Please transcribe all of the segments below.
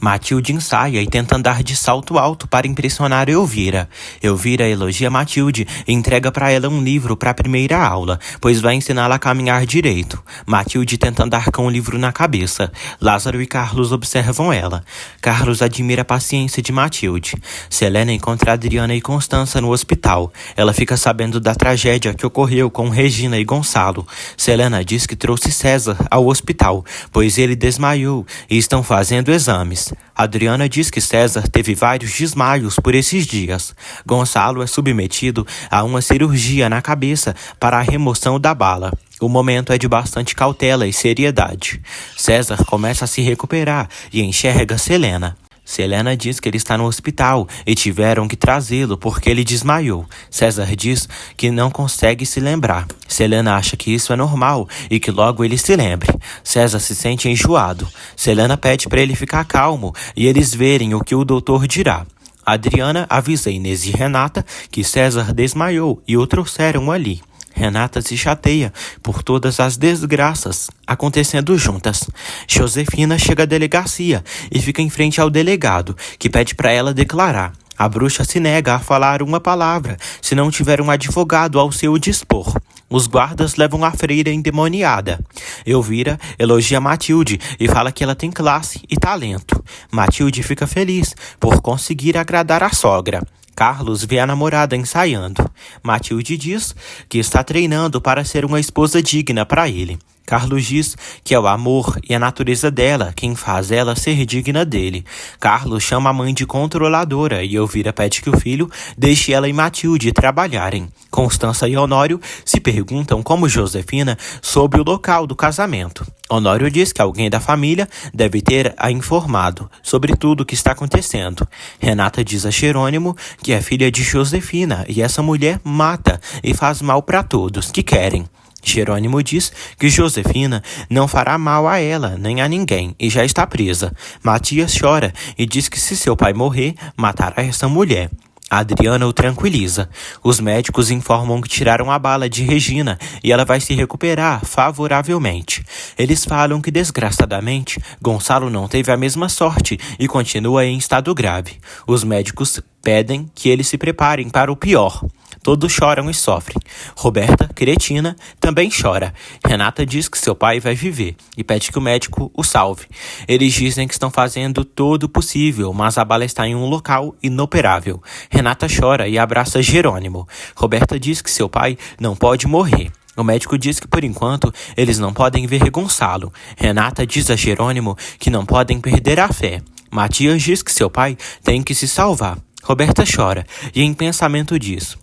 Matilde ensaia e tenta andar de salto alto para impressionar Elvira. Elvira elogia Matilde e entrega para ela um livro para a primeira aula, pois vai ensiná-la a caminhar direito. Matilde tenta andar com o livro na cabeça. Lázaro e Carlos observam ela. Carlos admira a paciência de Matilde. Selena encontra Adriana e Constança no hospital. Ela fica sabendo da tragédia que ocorreu com Regina e Gonçalo. Selena diz que trouxe César ao hospital, pois ele desmaiou e estão fazendo exames. Adriana diz que César teve vários desmaios por esses dias. Gonçalo é submetido a uma cirurgia na cabeça para a remoção da bala. O momento é de bastante cautela e seriedade. César começa a se recuperar e enxerga Selena. Selena diz que ele está no hospital e tiveram que trazê-lo porque ele desmaiou. César diz que não consegue se lembrar. Selena acha que isso é normal e que logo ele se lembre. César se sente enjoado. Selena pede para ele ficar calmo e eles verem o que o doutor dirá. Adriana avisa Inês e Renata que César desmaiou e o trouxeram ali. Renata se chateia por todas as desgraças acontecendo juntas. Josefina chega à delegacia e fica em frente ao delegado, que pede para ela declarar. A bruxa se nega a falar uma palavra se não tiver um advogado ao seu dispor. Os guardas levam a freira endemoniada. Elvira elogia Matilde e fala que ela tem classe e talento. Matilde fica feliz por conseguir agradar a sogra. Carlos vê a namorada ensaiando. Matilde diz que está treinando para ser uma esposa digna para ele. Carlos diz que é o amor e a natureza dela quem faz ela ser digna dele. Carlos chama a mãe de controladora e Elvira pede que o filho deixe ela e Matilde trabalharem. Constança e Honório se perguntam como Josefina soube o local do casamento. Honório diz que alguém da família deve ter a informado sobre tudo o que está acontecendo. Renata diz a Jerônimo que é filha de Josefina e essa mulher mata e faz mal para todos que querem. Jerônimo diz que Josefina não fará mal a ela nem a ninguém e já está presa. Matias chora e diz que se seu pai morrer, matará essa mulher. Adriana o tranquiliza. Os médicos informam que tiraram a bala de Regina e ela vai se recuperar favoravelmente. Eles falam que, desgraçadamente, Gonçalo não teve a mesma sorte e continua em estado grave. Os médicos pedem que eles se preparem para o pior. Todos choram e sofrem. Roberta, cretina, também chora. Renata diz que seu pai vai viver e pede que o médico o salve. Eles dizem que estão fazendo todo o possível, mas a bala está em um local inoperável. Renata chora e abraça Jerônimo. Roberta diz que seu pai não pode morrer. O médico diz que, por enquanto, eles não podem ver Gonçalo. Renata diz a Jerônimo que não podem perder a fé. Matias diz que seu pai tem que se salvar. Roberta chora e, em pensamento, diz: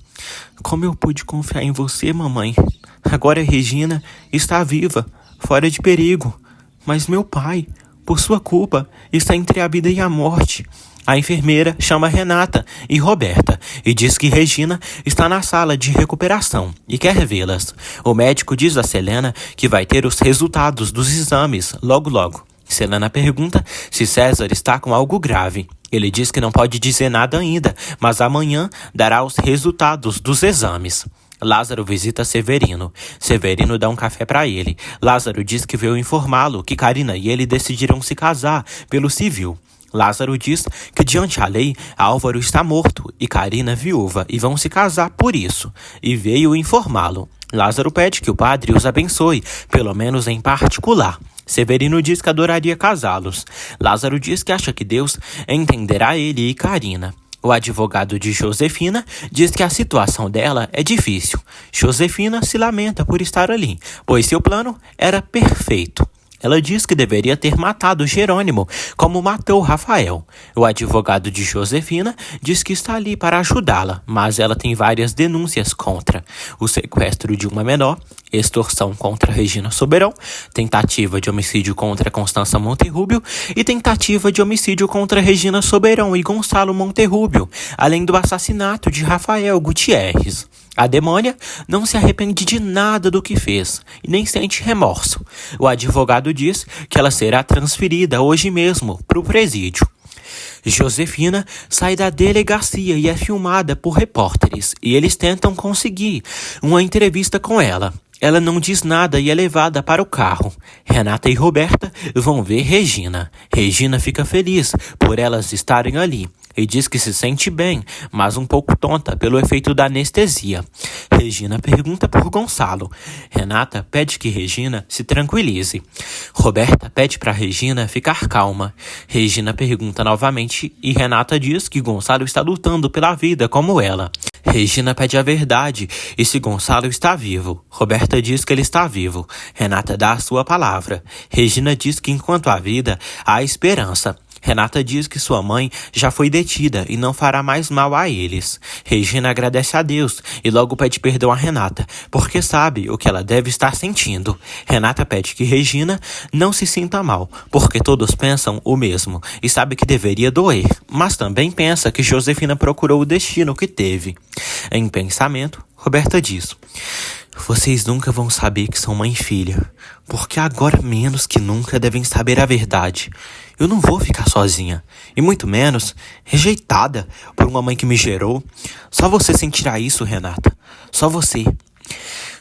como eu pude confiar em você, mamãe? Agora Regina está viva, fora de perigo. Mas meu pai, por sua culpa, está entre a vida e a morte. A enfermeira chama Renata e Roberta e diz que Regina está na sala de recuperação e quer vê-las. O médico diz a Selena que vai ter os resultados dos exames logo. Selena pergunta se César está com algo grave. Ele diz que não pode dizer nada ainda, mas amanhã dará os resultados dos exames. Lázaro visita Severino. Severino dá um café para ele. Lázaro diz que veio informá-lo que Carina e ele decidiram se casar pelo civil. Lázaro diz que, diante a lei, Álvaro está morto e Carina viúva e vão se casar por isso, e veio informá-lo. Lázaro pede que o padre os abençoe, pelo menos em particular. Severino diz que adoraria casá-los. Lázaro diz que acha que Deus entenderá ele e Carina. O advogado de Josefina diz que a situação dela é difícil. Josefina se lamenta por estar ali, pois seu plano era perfeito. Ela diz que deveria ter matado Jerônimo, como matou Rafael. O advogado de Josefina diz que está ali para ajudá-la, mas ela tem várias denúncias contra: o sequestro de uma menor, extorsão contra Regina Soberão, tentativa de homicídio contra Constança Monterrúbio e tentativa de homicídio contra Regina Soberão e Gonçalo Monterrúbio, além do assassinato de Rafael Gutierrez. A demônia não se arrepende de nada do que fez e nem sente remorso. O advogado diz que ela será transferida hoje mesmo para o presídio. Josefina sai da delegacia e é filmada por repórteres, e eles tentam conseguir uma entrevista com ela. Ela não diz nada e é levada para o carro. Renata e Roberta vão ver Regina. Regina fica feliz por elas estarem ali e diz que se sente bem, mas um pouco tonta pelo efeito da anestesia. Regina pergunta por Gonçalo. Renata pede que Regina se tranquilize. Roberta pede para Regina ficar calma. Regina pergunta novamente e Renata diz que Gonçalo está lutando pela vida como ela. Regina pede a verdade e se Gonçalo está vivo. Roberta diz que ele está vivo. Renata dá a sua palavra. Regina diz que enquanto há vida, há esperança. Renata diz que sua mãe já foi detida e não fará mais mal a eles. Regina agradece a Deus e logo pede perdão a Renata, porque sabe o que ela deve estar sentindo. Renata pede que Regina não se sinta mal, porque todos pensam o mesmo e sabe que deveria doer, mas também pensa que Josefina procurou o destino que teve. Em pensamento, Roberta diz: vocês nunca vão saber que são mãe e filha, porque agora menos que nunca devem saber a verdade. Eu não vou ficar sozinha, e muito menos rejeitada por uma mãe que me gerou. Só você sentirá isso, Renata. Só você.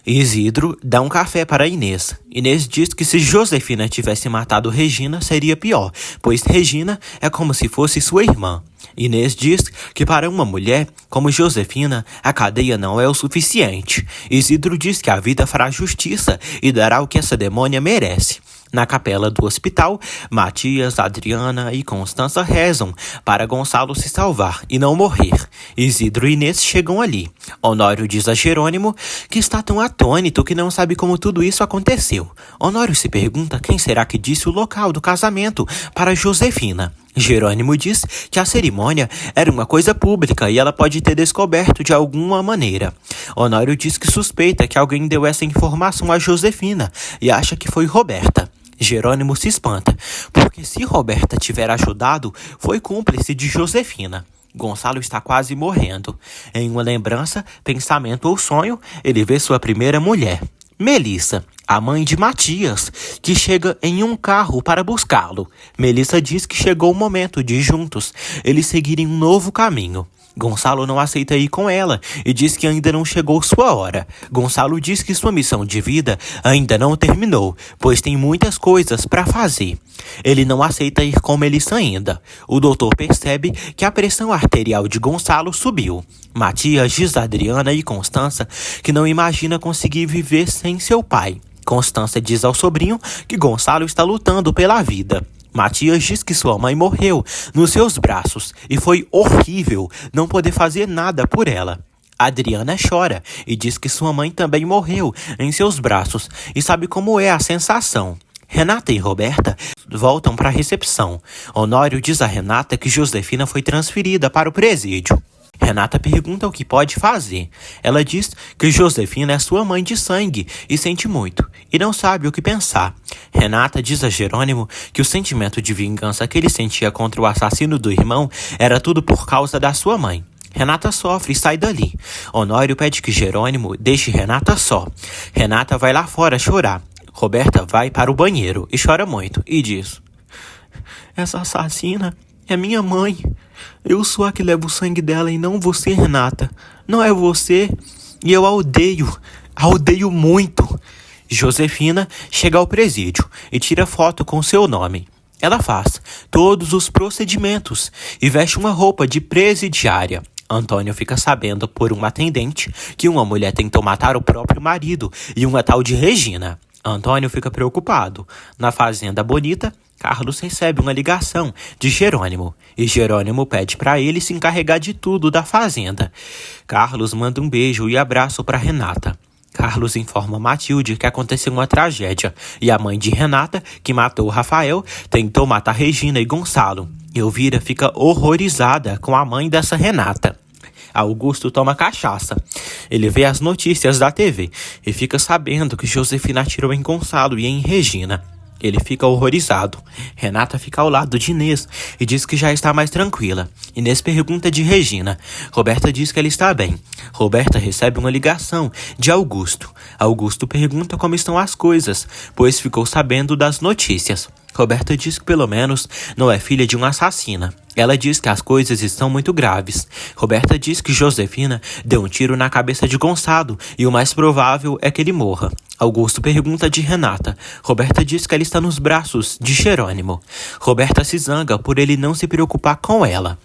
Isidro dá um café para Inês. Inês diz que se Josefina tivesse matado Regina, seria pior, pois Regina é como se fosse sua irmã. Inês diz que para uma mulher como Josefina, a cadeia não é o suficiente. Isidro diz que a vida fará justiça e dará o que essa demônia merece. Na capela do hospital, Matias, Adriana e Constança rezam para Gonçalo se salvar e não morrer. Isidro e Inês chegam ali. Honório diz a Jerônimo que está tão atônito que não sabe como tudo isso aconteceu. Honório se pergunta quem será que disse o local do casamento para Josefina. Jerônimo diz que a cerimônia era uma coisa pública e ela pode ter descoberto de alguma maneira. Honório diz que suspeita que alguém deu essa informação a Josefina e acha que foi Roberta. Jerônimo se espanta, porque se Roberta tiver ajudado, foi cúmplice de Josefina. Gonçalo está quase morrendo. Em uma lembrança, pensamento ou sonho, ele vê sua primeira mulher, Melissa, a mãe de Matias, que chega em um carro para buscá-lo. Melissa diz que chegou o momento de juntos eles seguirem um novo caminho. Gonçalo não aceita ir com ela e diz que ainda não chegou sua hora. Gonçalo diz que sua missão de vida ainda não terminou, pois tem muitas coisas para fazer. Ele não aceita ir com Melissa ainda. O doutor percebe que a pressão arterial de Gonçalo subiu. Matias diz a Adriana e Constança que não imagina conseguir viver sem seu pai. Constança diz ao sobrinho que Gonçalo está lutando pela vida. Matias diz que sua mãe morreu nos seus braços e foi horrível não poder fazer nada por ela. Adriana chora e diz que sua mãe também morreu em seus braços e sabe como é a sensação. Renata e Roberta voltam para a recepção. Honório diz a Renata que Josefina foi transferida para o presídio. Renata pergunta o que pode fazer. Ela diz que Josefina é sua mãe de sangue e sente muito, e não sabe o que pensar. Renata diz a Jerônimo que o sentimento de vingança que ele sentia contra o assassino do irmão era tudo por causa da sua mãe. Renata sofre e sai dali. Honório pede que Jerônimo deixe Renata só. Renata vai lá fora chorar. Roberta vai para o banheiro e chora muito e diz: essa assassina é minha mãe. Eu sou a que leva o sangue dela e não você, Renata. Não é você. E eu a odeio. A odeio muito. Josefina chega ao presídio e tira foto com seu nome. Ela faz todos os procedimentos e veste uma roupa de presidiária. Antônio fica sabendo por um atendente que uma mulher tentou matar o próprio marido e uma tal de Regina. Antônio fica preocupado. Na Fazenda Bonita, Carlos recebe uma ligação de Jerônimo e Jerônimo pede para ele se encarregar de tudo da fazenda. Carlos manda um beijo e abraço para Renata. Carlos informa Matilde que aconteceu uma tragédia e a mãe de Renata, que matou Rafael, tentou matar Regina e Gonçalo. Elvira fica horrorizada com a mãe dessa Renata. Augusto toma cachaça. Ele vê as notícias da TV e fica sabendo que Josefina atirou em Gonçalo e em Regina. Ele fica horrorizado. Renata fica ao lado de Inês e diz que já está mais tranquila. Inês pergunta de Regina. Roberta diz que ela está bem. Roberta recebe uma ligação de Augusto. Augusto pergunta como estão as coisas, pois ficou sabendo das notícias. Roberta diz que pelo menos não é filha de uma assassina. Ela diz que as coisas estão muito graves. Roberta diz que Josefina deu um tiro na cabeça de Gonçalo e o mais provável é que ele morra. Augusto pergunta de Renata. Roberta diz que ela está nos braços de Jerônimo. Roberta se zanga por ele não se preocupar com ela.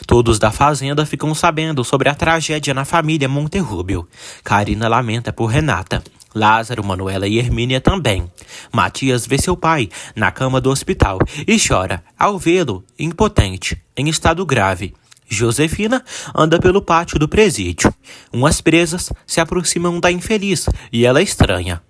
Todos da fazenda ficam sabendo sobre a tragédia na família Monterrubio. Karina lamenta por Renata. Lázaro, Manuela e Hermínia também. Matias vê seu pai na cama do hospital e chora ao vê-lo impotente, em estado grave. Josefina anda pelo pátio do presídio. Umas presas se aproximam da infeliz e ela estranha.